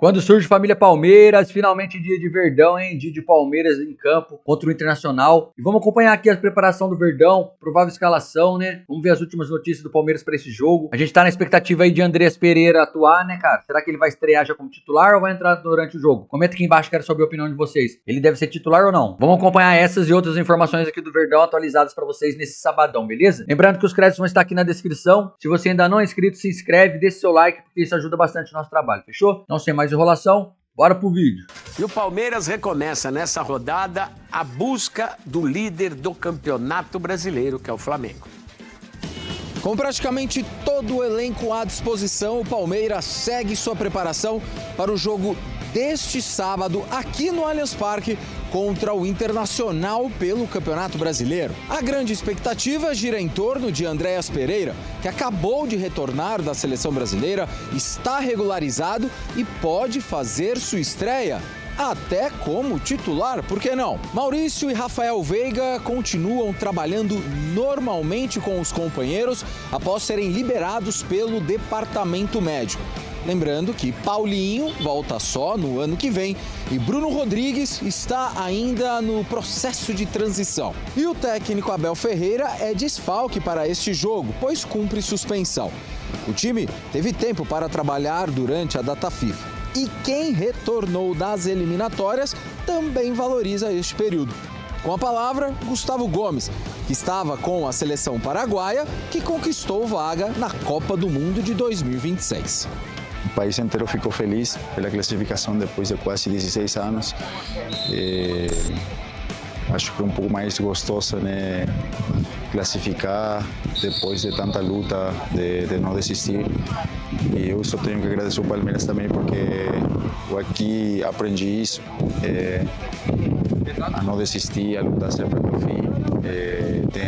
Quando surge família Palmeiras, finalmente dia de Verdão, hein? Dia de Palmeiras em campo contra o Internacional. E vamos acompanhar aqui a preparação do Verdão, provável escalação, né? Vamos ver as últimas notícias do Palmeiras para esse jogo. A gente tá na expectativa aí de Andreas Pereira atuar, né, cara? Será que ele vai estrear já como titular ou vai entrar durante o jogo? Comenta aqui embaixo, quero saber a opinião de vocês. Ele deve ser titular ou não? Vamos acompanhar essas e outras informações aqui do Verdão atualizadas para vocês nesse sabadão, beleza? Lembrando que os créditos vão estar aqui na descrição. Se você ainda não é inscrito, se inscreve, deixa seu like, porque isso ajuda bastante o nosso trabalho, fechou? Não sem mais enrolação. Bora pro vídeo. E o Palmeiras recomeça nessa rodada a busca do líder do Campeonato Brasileiro, que é o Flamengo. Com praticamente todo o elenco à disposição, o Palmeiras segue sua preparação para o jogo deste sábado aqui no Allianz Parque contra o Internacional pelo Campeonato Brasileiro. A grande expectativa gira em torno de Andreas Pereira, que acabou de retornar da seleção brasileira, está regularizado e pode fazer sua estreia. Até como titular, por que não? Maurício e Rafael Veiga continuam trabalhando normalmente com os companheiros após serem liberados pelo departamento médico. Lembrando que Paulinho volta só no ano que vem e Bruno Rodrigues está ainda no processo de transição. E o técnico Abel Ferreira é desfalque para este jogo, pois cumpre suspensão. O time teve tempo para trabalhar durante a data FIFA. E quem retornou das eliminatórias também valoriza este período. Com a palavra, Gustavo Gomes, que estava com a seleção paraguaia, que conquistou vaga na Copa do Mundo de 2026. O país inteiro ficou feliz pela classificação depois de quase 16 anos. Acho que é um pouco mais gostoso, né, classificar depois de tanta luta, de não desistir. E eu só tenho que agradecer o Palmeiras também, porque eu aqui aprendi isso, a não desistir, a lutar sempre até o fim. Tem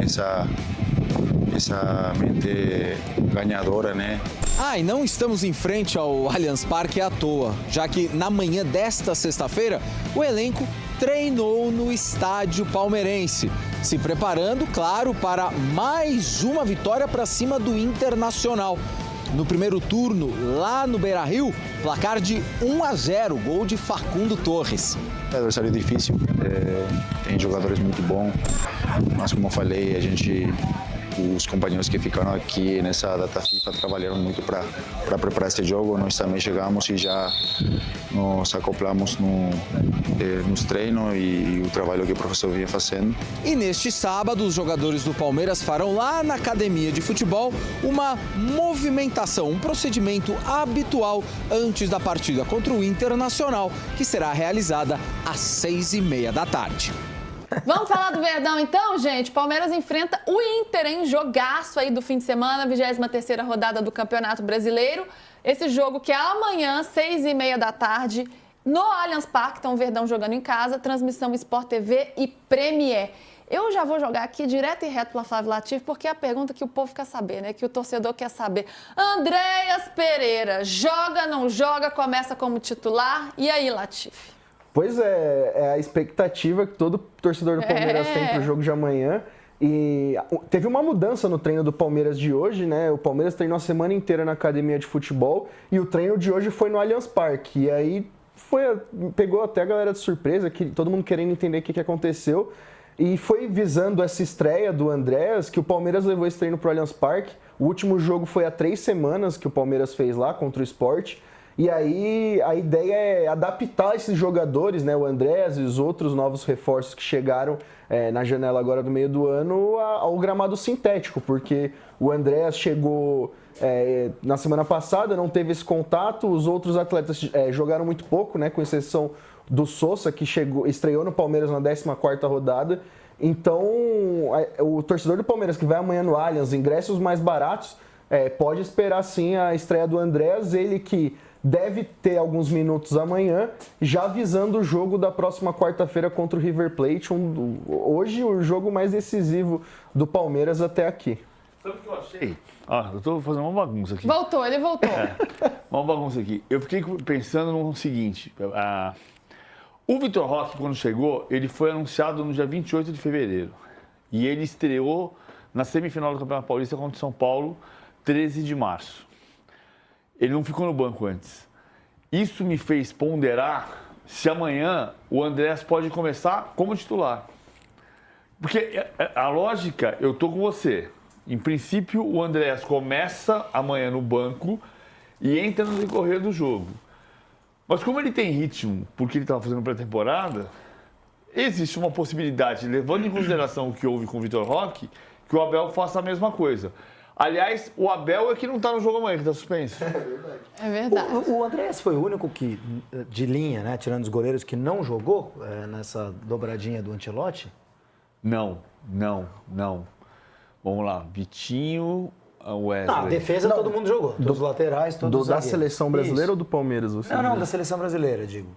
essa mente ganhadora, né? E não estamos em frente ao Allianz Parque à toa, já que na manhã desta sexta-feira, o elenco treinou no estádio palmeirense, se preparando, claro, para mais uma vitória para cima do Internacional. No primeiro turno, lá no Beira-Rio, placar de 1-0, gol de Facundo Torres. É um adversário difícil, tem jogadores muito bons, mas como eu falei, os companheiros que ficaram aqui nessa data FIFA trabalharam muito para preparar este jogo. Nós também chegamos e já nos acoplamos nos treinos e o trabalho que o professor vinha fazendo. E neste sábado, os jogadores do Palmeiras farão lá na academia de futebol uma movimentação, um procedimento habitual antes da partida contra o Internacional, que será realizada às 6h30 da tarde. Vamos falar do Verdão então, gente? Palmeiras enfrenta o Inter, hein? Jogaço aí do fim de semana, 23ª rodada do Campeonato Brasileiro. Esse jogo que é amanhã, 6h30 da tarde, no Allianz Parque. Então, o Verdão jogando em casa, transmissão Sport TV e Premier. Eu já vou jogar aqui direto e reto para Flávio Latif, porque é a pergunta que o povo quer saber, né? Que o torcedor quer saber. Andreas Pereira, joga, não joga, começa como titular? E aí, Latif? Pois é a expectativa que todo torcedor do Palmeiras tem para o jogo de amanhã. E teve uma mudança no treino do Palmeiras de hoje, né? O Palmeiras treinou a semana inteira na academia de futebol e o treino de hoje foi no Allianz Parque. E aí pegou até a galera de surpresa, que todo mundo querendo entender o que aconteceu. E foi visando essa estreia do Andreas que o Palmeiras levou esse treino para o Allianz Parque. O último jogo foi há 3 semanas que o Palmeiras fez lá contra o Sport. E aí a ideia é adaptar esses jogadores, né, o Andreas e os outros novos reforços que chegaram na janela agora do meio do ano ao gramado sintético, porque o Andreas chegou na semana passada, não teve esse contato, os outros atletas jogaram muito pouco, né, com exceção do Sousa, que estreou no Palmeiras na 14ª rodada. Então o torcedor do Palmeiras que vai amanhã no Allianz, ingressos mais baratos, pode esperar sim a estreia do Andreas, ele que deve ter alguns minutos amanhã, já visando o jogo da próxima quarta-feira contra o River Plate, hoje o jogo mais decisivo do Palmeiras até aqui. Sabe o que eu achei? Eu tô fazendo uma bagunça aqui. Ele voltou. Uma bagunça aqui. Eu fiquei pensando no seguinte, o Vitor Roque, quando chegou, ele foi anunciado no dia 28 de fevereiro, e ele estreou na semifinal do Campeonato Paulista contra o São Paulo, 13 de março. Ele não ficou no banco antes. isso me fez ponderar se amanhã o Andrés pode começar como titular. Porque a lógica, eu tô com você. Em princípio, o Andrés começa amanhã no banco e entra no decorrer do jogo. Mas como ele tem ritmo, porque ele estava fazendo pré-temporada, existe uma possibilidade, levando em consideração o que houve com o Vitor Roque, que o Abel faça a mesma coisa. Aliás, o Abel é que não está no jogo amanhã, que está suspenso. É verdade. O Andrés foi o único que, de linha, né, tirando os goleiros, que não jogou nessa dobradinha do Ancelotti? Não. Vamos lá, Vitinho, Wesley. Não, a defesa todo mundo jogou. Dos laterais, todos os Da zagueiros. seleção brasileira Isso. ou do Palmeiras? Você Não, diz? da seleção brasileira, digo.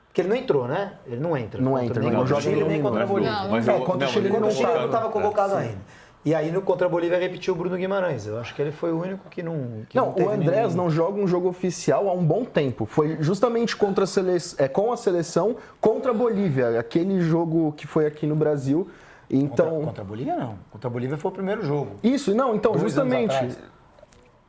Porque ele não entrou, né? Ele não entra. Não Contra- entra, nem não contra o joga Chile, nem nenhum contra a minuto. Bolívia. Mas Contra o Chile ele ele não não estava convocado sim. ainda. E aí, contra a Bolívia, repetiu o Bruno Guimarães. Eu acho que ele foi o único que não teve o Andrés nenhum... não joga um jogo oficial há um bom tempo. Foi justamente com a seleção contra a Bolívia, aquele jogo que foi aqui no Brasil. Então, Contra a Bolívia, não. Contra a Bolívia foi o primeiro jogo. isso, não, então, 2 anos justamente. atrás.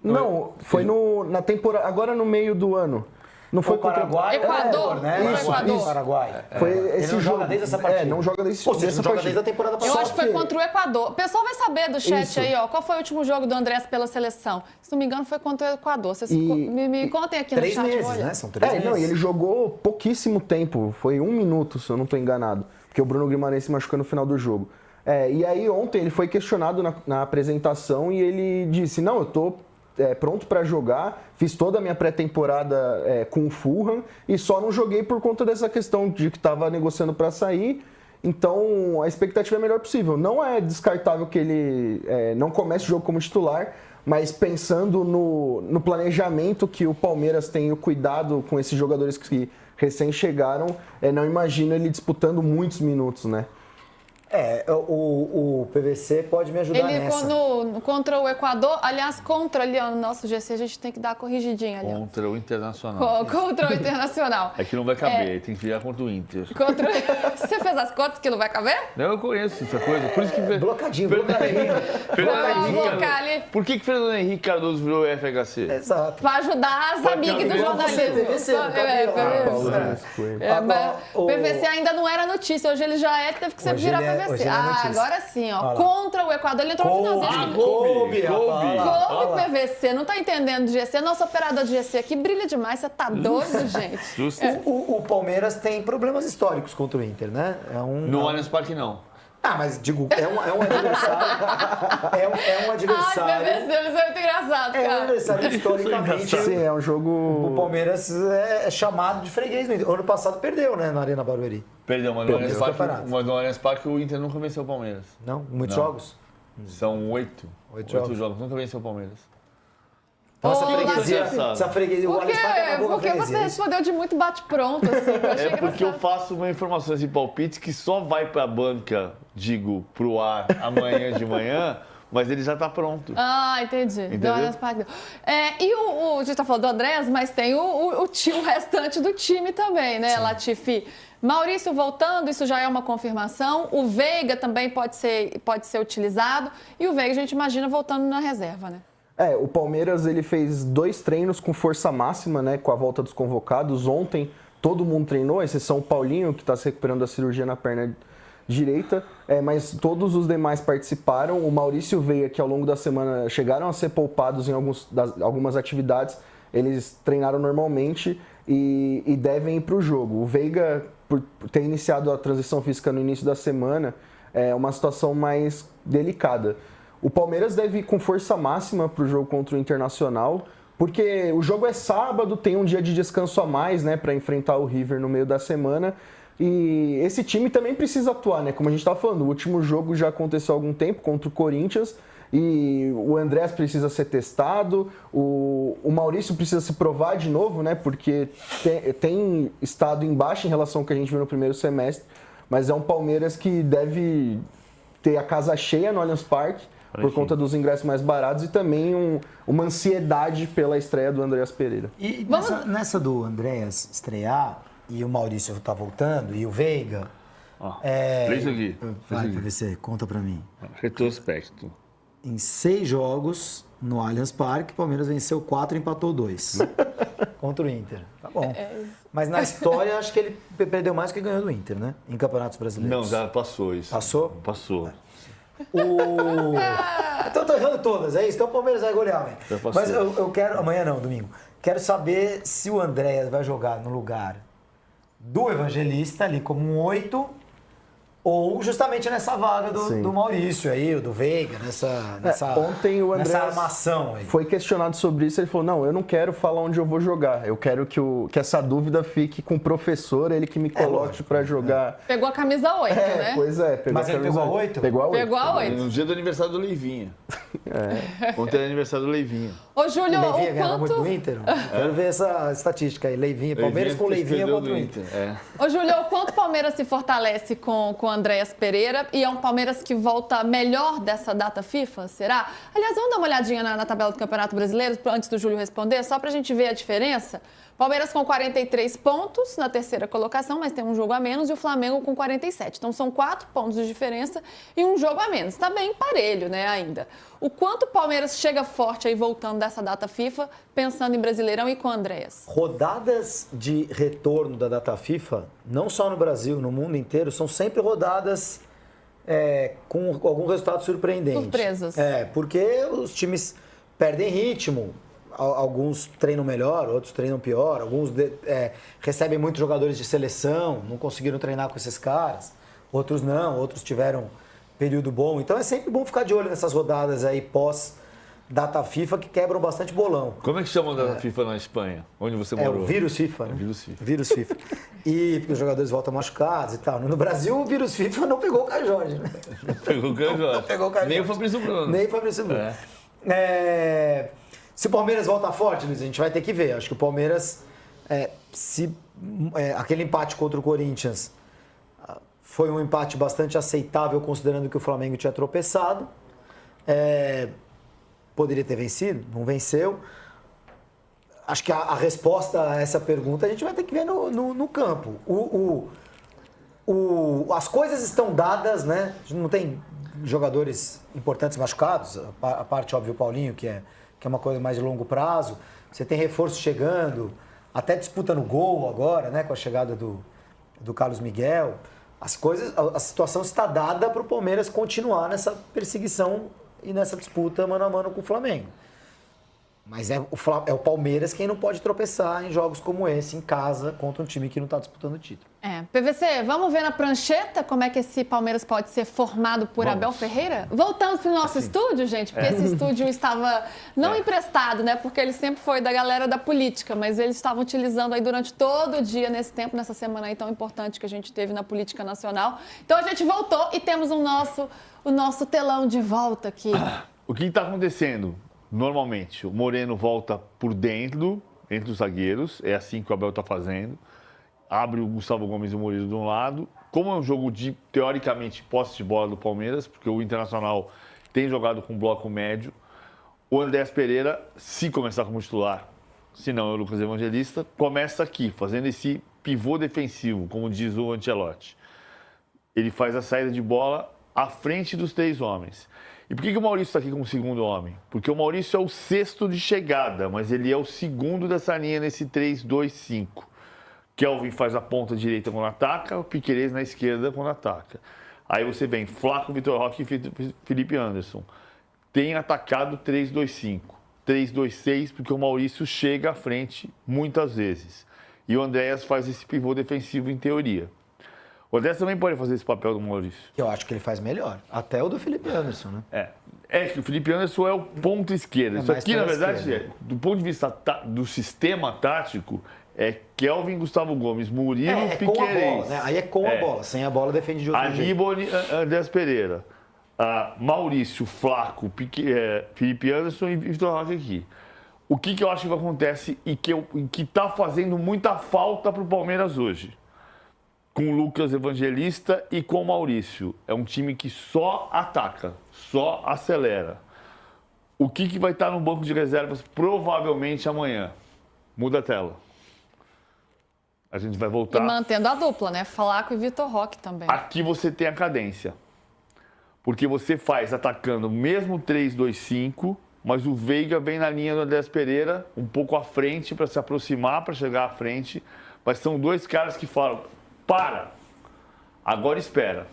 Não, foi na temporada, agora no meio do ano. Não foi O Paraguai, Equador, né? foi Isso, Equador. isso. Paraguai. Foi Ele esse não jogo. joga desde essa partida. Não joga desde Ou seja, dessa não joga partida. desde a temporada Eu passada. acho que foi contra o Equador. O pessoal vai saber do chat Isso. aí, ó. Qual foi o último jogo do Andrés pela seleção? Se não me engano, foi contra o Equador. Vocês me contem aqui no 3 chat. meses, olha. né? São 3 meses. E ele jogou pouquíssimo tempo. Foi 1 minuto, se eu não estou enganado. Porque o Bruno Guimarães se machucou no final do jogo. E aí ontem ele foi questionado na apresentação e ele disse, não, eu tô pronto para jogar, fiz toda a minha pré-temporada com o Fulham e só não joguei por conta dessa questão de que estava negociando para sair. Então a expectativa é a melhor possível. Não é descartável que ele não comece o jogo como titular, mas pensando no planejamento que o Palmeiras tem, o cuidado com esses jogadores que recém chegaram, não imagino ele disputando muitos minutos, né? O PVC pode me ajudar Ele nessa. contra o Equador, aliás, contra ali, ó, no nosso GC, a gente tem que dar uma corrigidinha ali. ó. Contra o Internacional. Contra o Internacional. É que não vai caber, tem que virar contra o Inter. Você fez as contas que não vai caber? Não, eu conheço essa coisa. Por isso que... Blocadinho. Vamos colocar ali. Por que Fernando Henrique Cardoso virou FHC? Exato. Pra ajudar as amigas do caber jornalismo. PVC, não cabia lá. Mas o- PVC ainda não era notícia, hoje ele já teve que Hoje virar ele é- PVC. hoje ele é notícia. Agora sim, ó. Olha lá. Contra o Equador, ele entrou no finalzinho. Coube, rapaz. Coube PVC, não tá entendendo de GC? Nosso operador de GC aqui brilha demais, você tá doido, gente? Justo. O Palmeiras tem problemas históricos contra o Inter, né? No Allianz Parque, não. Mas digo, é um adversário. é um Ai, adversário. PVC, isso é muito engraçado, É um cara. adversário historicamente. Sim, é um jogo... O Palmeiras é chamado de freguês no Inter. Ano passado perdeu, né? Na Arena Barueri. Perdão, mas no Allianz Perdeu o Parque, campeonato. mas no Allianz Parque o Inter nunca venceu o Palmeiras. Não? Muitos Não. jogos? São 8. 8 jogos. Nunca venceu o Palmeiras. Então, essa Ô, freguesia, Latifi. essa freguesia, o Por quê? Allianz Parque acabou com a Porque você freguesia. respondeu de muito bate-pronto, assim. Eu achei É porque eu engraçado. faço uma informações e palpites que só vai pra banca, digo, pro ar amanhã de manhã, mas ele já tá pronto. Ah, entendi. Entendeu? Do Allianz Parque. E a gente tá falando do Andrés, mas tem o restante do time também, né, Latifi? Maurício voltando, isso já é uma confirmação. O Veiga também pode ser utilizado. E o Veiga, a gente imagina, voltando na reserva, né? O Palmeiras ele fez 2 treinos com força máxima, né, com a volta dos convocados. Ontem todo mundo treinou, à exceção o Paulinho, que está se recuperando da cirurgia na perna direita, mas todos os demais participaram. O Maurício Veiga, que ao longo da semana chegaram a ser poupados em algumas atividades, eles treinaram normalmente e devem ir para o jogo. O Veiga, por ter iniciado a transição física no início da semana, é uma situação mais delicada. O Palmeiras deve ir com força máxima para o jogo contra o Internacional, porque o jogo é sábado, tem um dia de descanso a mais, né, para enfrentar o River no meio da semana. E esse time também precisa atuar, né? Como a gente estava falando, o último jogo já aconteceu há algum tempo contra o Corinthians e o Andrés precisa ser testado, o Maurício precisa se provar de novo, né? Porque tem estado embaixo em relação ao que a gente viu no primeiro semestre, mas é um Palmeiras que deve ter a casa cheia no Allianz Parque, por conta dos ingressos mais baratos e também uma ansiedade pela estreia do Andreas Pereira. E nessa do Andréas estrear, e o Maurício tá voltando, e o Veiga... Lê isso aqui. Vai, PVC, conta pra mim. Retrospecto. Em 6 jogos, no Allianz Parque, o Palmeiras venceu 4 e empatou 2 contra o Inter. Tá bom. Mas na história, acho que ele perdeu mais que ganhou do Inter, né? Em campeonatos Não, brasileiros. já passou isso. Passou? Passou. Então eu tô errando todas, é isso? Então o Palmeiras vai golear amanhã. Já passou. Mas eu quero... Amanhã não, domingo. Quero saber se o Andréas vai jogar no lugar do Evangelista, ali como um 8, ou justamente nessa vaga do Maurício aí, ou do Veiga, nessa ontem o Andrés armação aí. foi questionado sobre isso, ele falou, não, eu não quero falar onde eu vou jogar, eu quero que essa dúvida fique com o professor, ele que me coloque para jogar. Pegou a camisa 8, né? Pois é. Mas ele pegou a 8? Pegou a 8. Pegou a 8. No dia do aniversário do Leivinha. Ontem era aniversário do Leivinha. Ô, Júlio, Leivinha o ganhava muito quanto... do Inter? Quero ver essa estatística aí. Leivinha, Palmeiras com Leivinha perdeu contra o do Inter. Ô, Júlio, o quanto o Palmeiras se fortalece com o Andréas Pereira e é um Palmeiras que volta melhor dessa data FIFA, será? Aliás, vamos dar uma olhadinha na tabela do Campeonato Brasileiro antes do Júlio responder, só pra gente ver a diferença. Palmeiras com 43 pontos na terceira colocação, mas tem um jogo a menos, e o Flamengo com 47. Então são 4 pontos de diferença e um jogo a menos. Tá bem parelho, né, ainda. O quanto o Palmeiras chega forte aí voltando dessa data FIFA, pensando em Brasileirão e com o Andréas? Rodadas de retorno da data FIFA, não só no Brasil, no mundo inteiro, são sempre rodadas com algum resultado surpreendente. Surpresas. Porque os times perdem ritmo. Alguns treinam melhor, outros treinam pior. Alguns recebem muitos jogadores de seleção, não conseguiram treinar com esses caras. Outros não, outros tiveram período bom. Então é sempre bom ficar de olho nessas rodadas aí pós-data FIFA que quebram bastante bolão. Como é que chama a data FIFA na Espanha? Onde você morou? O vírus FIFA, né? Vírus FIFA. Vírus FIFA. E porque os jogadores voltam machucados e tal. No Brasil, o vírus FIFA não pegou o Caio Jorge, né? Pegou o Caio Jorge. Pegou o Caio Nem o Jorge. Fabrício Bruno. Nem o Fabrício Bruno. Se o Palmeiras volta forte, Luiz, a gente vai ter que ver. Acho que o Palmeiras, aquele empate contra o Corinthians foi um empate bastante aceitável, considerando que o Flamengo tinha tropeçado. Poderia ter vencido, não venceu. Acho que a resposta a essa pergunta a gente vai ter que ver no campo. As coisas estão dadas, né? A gente não tem jogadores importantes machucados, a parte, óbvio, o Paulinho, que é uma coisa mais de longo prazo. Você tem reforço chegando, até disputa no gol agora, né? Com a chegada do Carlos Miguel. A situação está dada para o Palmeiras continuar nessa perseguição e nessa disputa mano a mano com o Flamengo. Mas é o Palmeiras quem não pode tropeçar em jogos como esse, em casa, contra um time que não está disputando o título. PVC, vamos ver na prancheta como é que esse Palmeiras pode ser formado por Abel Ferreira? Voltamos para o nosso estúdio, gente, porque esse estúdio estava não emprestado, né? Porque ele sempre foi da galera da política, mas eles estavam utilizando aí durante todo o dia, nesse tempo, nessa semana aí tão importante que a gente teve na política nacional. Então a gente voltou e temos o nosso telão de volta aqui. O que está acontecendo? Normalmente, o Moreno volta por dentro, entre os zagueiros. É assim que o Abel está fazendo. Abre o Gustavo Gomes e o Murilo de um lado. Como é um jogo de, teoricamente, posse de bola do Palmeiras, porque o Internacional tem jogado com bloco médio, o Andréas Pereira, se começar como titular, se não é o Lucas Evangelista, começa aqui, fazendo esse pivô defensivo, como diz o Ancelotti. Ele faz a saída de bola à frente dos 3 homens. E por que o Maurício está aqui como segundo homem? Porque o Maurício é o 6º de chegada, mas ele é o 2º dessa linha nesse 3-2-5. Kelvin faz a ponta direita quando ataca, o Piquerez na esquerda quando ataca. Aí você vem Flaco, Vitor Roque e Felipe Anderson. Tem atacado 3-2-5, 3-2-6, porque o Maurício chega à frente muitas vezes. E o Andréas faz esse pivô defensivo em teoria. O Andréas também pode fazer esse papel do Maurício. Eu acho que ele faz melhor. Até o do Felipe Anderson, né? É que o Felipe Anderson é o ponto esquerdo. Isso aqui, na verdade, do ponto de vista do sistema tático, é Kelvin, Gustavo Gomes, Murilo, Piquerez. Com a bola, né? Aí é com a bola. Sem a bola defende de outro jeito. Aníbal, Andréas Pereira. Maurício, Flaco, Felipe Anderson e Vitor Roque aqui. O que eu acho que acontece e que está fazendo muita falta para o Palmeiras hoje? Com o Lucas Evangelista e com o Maurício. É um time que só ataca, só acelera. O que vai estar no banco de reservas provavelmente amanhã? Muda a tela. A gente vai voltar. E mantendo a dupla, né? Flaco e Vitor Roque também. Aqui você tem a cadência. Porque você faz atacando mesmo 3-2-5 mas o Veiga vem na linha do Andrés Pereira, um pouco à frente, para se aproximar, para chegar à frente. Mas são dois caras que falam, para, agora espera.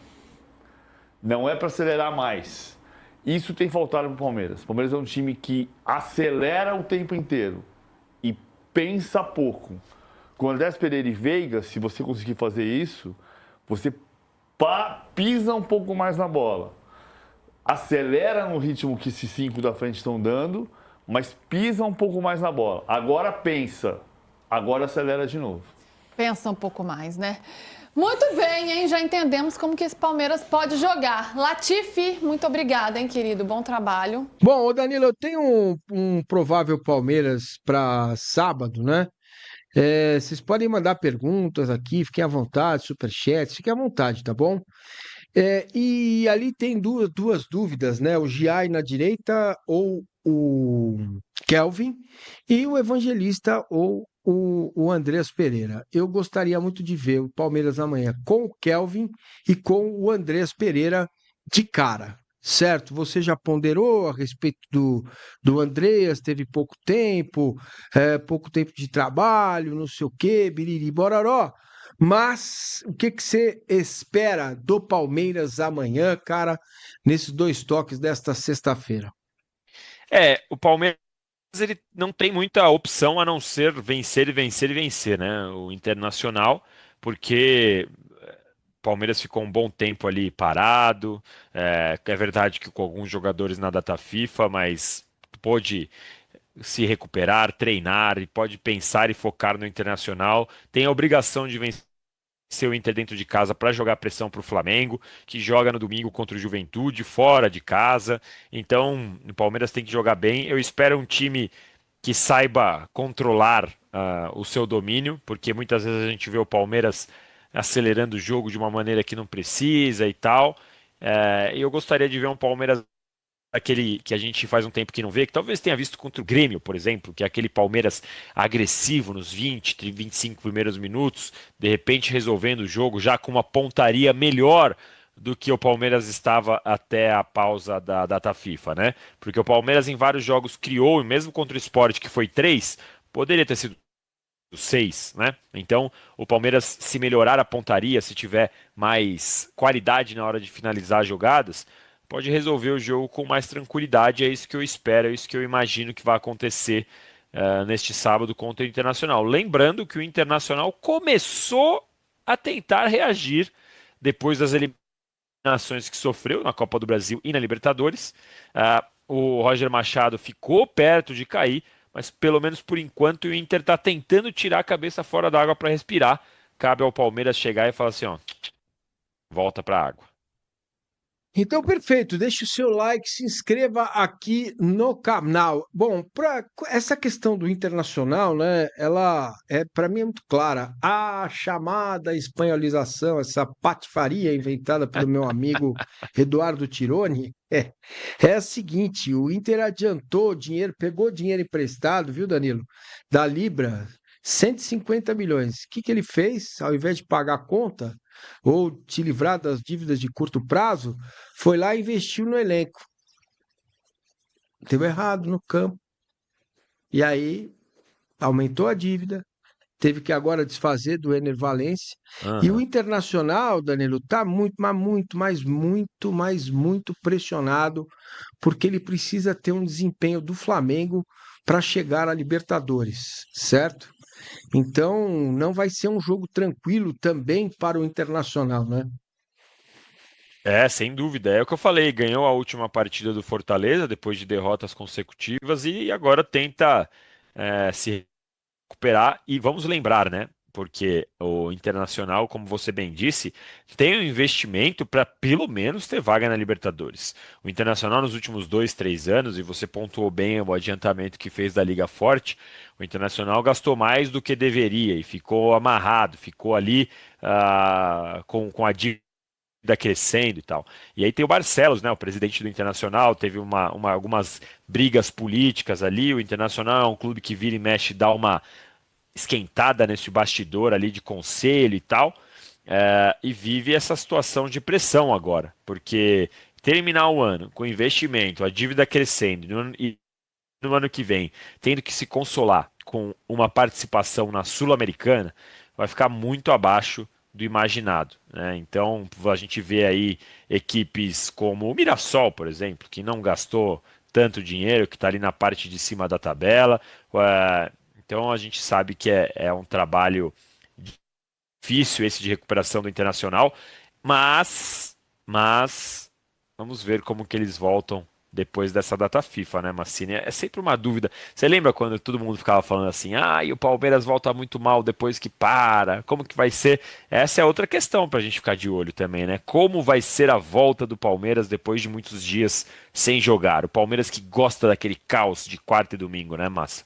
Não é para acelerar mais. Isso tem faltado para o Palmeiras. O Palmeiras é um time que acelera o tempo inteiro e pensa pouco. Com Andrés Pereira e Veiga, se você conseguir fazer isso, você pisa um pouco mais na bola. Acelera no ritmo que esses 5 da frente estão dando, mas pisa um pouco mais na bola. Agora pensa, agora acelera de novo. Pensa um pouco mais, né? Muito bem, hein? Já entendemos como que esse Palmeiras pode jogar. Latifi, muito obrigada, hein, querido? Bom trabalho. Bom, ô Danilo, eu tenho um provável Palmeiras para sábado, né? Vocês podem mandar perguntas aqui, fiquem à vontade, superchat, fiquem à vontade, tá bom? E ali tem duas dúvidas, né? O Giai na direita ou o Kelvin e o Evangelista ou o Andrés Pereira. Eu gostaria muito de ver o Palmeiras amanhã com o Kelvin e com o Andrés Pereira de cara, certo? Você já ponderou a respeito do Andrés, teve pouco tempo de trabalho, não sei o quê, biriri, bororó. Mas o que você espera do Palmeiras amanhã, cara, nesses 2 toques desta sexta-feira? O Palmeiras ele não tem muita opção a não ser vencer e vencer e vencer, né? O Internacional, porque o Palmeiras ficou um bom tempo ali parado. É verdade que com alguns jogadores na data FIFA, mas pôde se recuperar, treinar e pode pensar e focar no Internacional. Tem a obrigação de vencer o Inter dentro de casa para jogar pressão para o Flamengo, que joga no domingo contra o Juventude, fora de casa. Então, o Palmeiras tem que jogar bem. Eu espero um time que saiba controlar o seu domínio, porque muitas vezes a gente vê o Palmeiras acelerando o jogo de uma maneira que não precisa e tal. E eu gostaria de ver um Palmeiras aquele que a gente faz um tempo que não vê, que talvez tenha visto contra o Grêmio, por exemplo, que é aquele Palmeiras agressivo nos 20, 25 primeiros minutos, de repente resolvendo o jogo já com uma pontaria melhor do que o Palmeiras estava até a pausa da data FIFA, né? Porque o Palmeiras em vários jogos criou, e mesmo contra o Sport, que foi 3, poderia ter sido 6, né? Então, o Palmeiras, se melhorar a pontaria, se tiver mais qualidade na hora de finalizar as jogadas, pode resolver o jogo com mais tranquilidade. É isso que eu espero, é isso que eu imagino que vai acontecer neste sábado contra o Internacional. Lembrando que o Internacional começou a tentar reagir depois das eliminações que sofreu na Copa do Brasil e na Libertadores. O Roger Machado ficou perto de cair, mas pelo menos por enquanto o Inter está tentando tirar a cabeça fora da água para respirar. Cabe ao Palmeiras chegar e falar assim, ó, volta para a água. Então, perfeito. Deixe o seu like, se inscreva aqui no canal. Bom, para essa questão do Internacional, né? Ela para mim é muito clara. A chamada espanholização, essa patifaria inventada pelo meu amigo Eduardo Tironi, é a seguinte: o Inter adiantou dinheiro, pegou dinheiro emprestado, viu, Danilo? Da Libra, 150 milhões. O que ele fez? Ao invés de pagar a conta ou te livrar das dívidas de curto prazo, foi lá e investiu no elenco. Deu errado no campo. E aí aumentou a dívida, teve que agora desfazer do Ener Valencia. E o Internacional, Danilo, está muito pressionado, porque ele precisa ter um desempenho do Flamengo para chegar à Libertadores, certo? Então, não vai ser um jogo tranquilo também para o Internacional, né? Sem dúvida. É o que eu falei, ganhou a última partida do Fortaleza, depois de derrotas consecutivas, e agora tenta se recuperar. E vamos lembrar, né? Porque o Internacional, como você bem disse, tem um investimento para pelo menos ter vaga na Libertadores. O Internacional nos últimos 2, 3 anos, e você pontuou bem o adiantamento que fez da Liga Forte, o Internacional gastou mais do que deveria e ficou amarrado, ficou ali com a dívida crescendo e tal. E aí tem o Barcelos, né, o presidente do Internacional, teve algumas brigas políticas ali. O Internacional é um clube que vira e mexe, dá uma esquentada nesse bastidor ali de conselho e tal, e vive essa situação de pressão agora, porque terminar o ano com investimento, a dívida crescendo, e no ano que vem, tendo que se consolar com uma participação na Sul-Americana, vai ficar muito abaixo do imaginado, né? Então a gente vê aí equipes como o Mirassol, por exemplo, que não gastou tanto dinheiro, que está ali na parte de cima da tabela. Então a gente sabe que é um trabalho difícil esse de recuperação do Internacional, mas vamos ver como que eles voltam depois dessa data FIFA, né, Massini? É sempre uma dúvida. Você lembra quando todo mundo ficava falando assim, e o Palmeiras volta muito mal depois que para, como que vai ser? Essa é outra questão pra gente ficar de olho também, né? Como vai ser a volta do Palmeiras depois de muitos dias sem jogar? O Palmeiras que gosta daquele caos de quarta e domingo, né, Massa?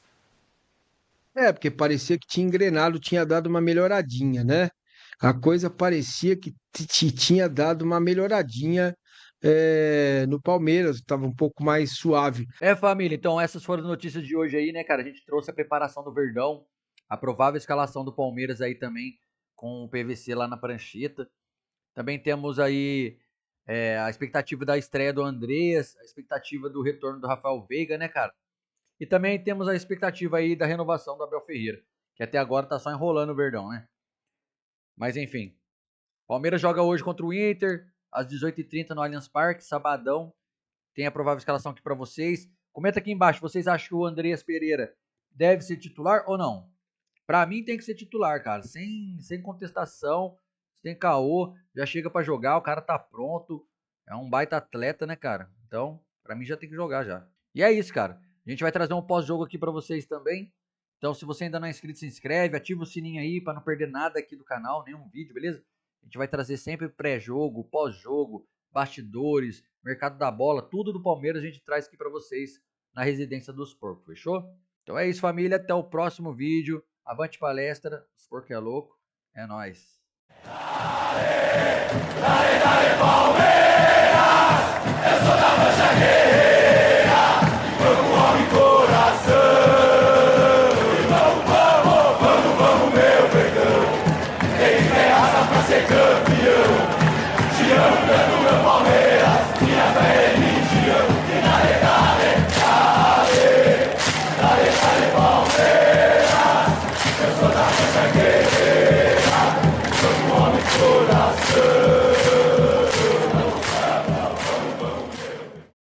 Porque parecia que tinha engrenado, tinha dado uma melhoradinha, né? A coisa parecia que tinha dado uma melhoradinha no Palmeiras, estava um pouco mais suave. Família, então essas foram as notícias de hoje aí, né, cara? A gente trouxe a preparação do Verdão, a provável escalação do Palmeiras aí também, com o PVC lá na prancheta. Também temos aí a expectativa da estreia do Andreas, a expectativa do retorno do Rafael Veiga, né, cara? E também temos a expectativa aí da renovação do Abel Ferreira, que até agora tá só enrolando o Verdão, né? Mas enfim, Palmeiras joga hoje contra o Inter, às 18h30 no Allianz Parque, sabadão. Tem a provável escalação aqui para vocês. Comenta aqui embaixo, vocês acham que o Andreas Pereira deve ser titular ou não? Para mim tem que ser titular, cara, sem contestação, sem caô, já chega para jogar, o cara tá pronto, é um baita atleta, né, cara? Então, para mim já tem que jogar já. E é isso, cara. A gente vai trazer um pós-jogo aqui para vocês também. Então, se você ainda não é inscrito, se inscreve, ativa o sininho aí para não perder nada aqui do canal, nenhum vídeo, beleza? A gente vai trazer sempre pré-jogo, pós-jogo, bastidores, mercado da bola, tudo do Palmeiras a gente traz aqui para vocês na Residência dos Porcos, fechou? Então é isso, família, até o próximo vídeo. Avante palestra, os porcos é louco, é nóis. Dale, dale, Palmeiras, eu sou da mancha guerreira.